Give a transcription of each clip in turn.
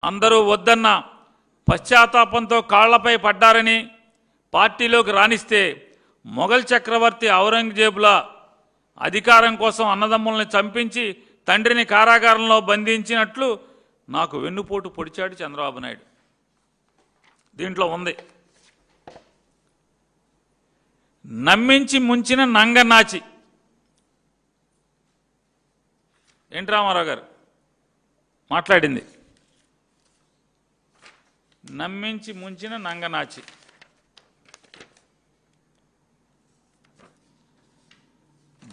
అందరూ వద్దన్న పశ్చాత్తాపంతో కాళ్లపై పడ్డారని పార్టీలోకి రాణిస్తే మొఘల్ చక్రవర్తి ఔరంగజేబుల అధికారం కోసం అన్నదమ్ముల్ని చంపించి తండ్రిని కారాగారంలో బంధించినట్లు నాకు వెన్నుపోటు పొడిచాడు చంద్రబాబు నాయుడు. దీంట్లో ఉంది. నమ్మించి ముంచిన నంగనాచి. ఎన్టీ రామారావు గారు మాట్లాడింది. నమ్మించి ముంచిన నంగనాచి.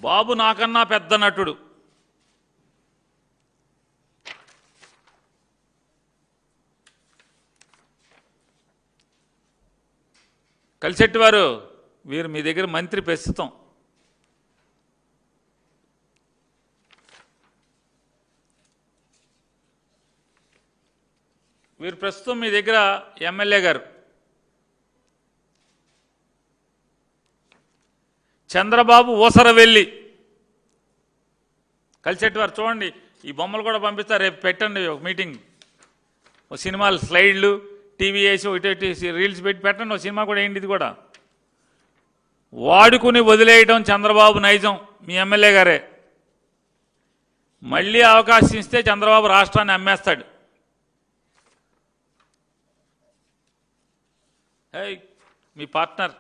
బాబు నాకన్నా పెద్ద నటుడు. కలిసెట్టి వారు వీరు మీ దగ్గర మంత్రి ప్రస్తుతం. వీరు ప్రస్తుతం మీ దగ్గర ఎమ్మెల్యే గారు. చంద్రబాబు ఊసరవెల్లి. కలిసెట్టి వారు చూడండి, ఈ బొమ్మలు కూడా పంపిస్తారు, రేపు పెట్టండి ఒక మీటింగ్. ఒక సినిమాలు స్లైడ్లు టీవీ వేసి ఒకటి రీల్స్ పెట్టి పెట్టండి. ఒక సినిమా కూడా ఏంటి, ఇది కూడా. వాడుకుని వదిలేయడం చంద్రబాబు నైజం మీ ఎమ్మెల్యే గారే. మళ్ళీ అవకాశం ఇస్తే చంద్రబాబు రాష్ట్రాన్ని అమ్మేస్తాడు. మీ పార్ట్నర్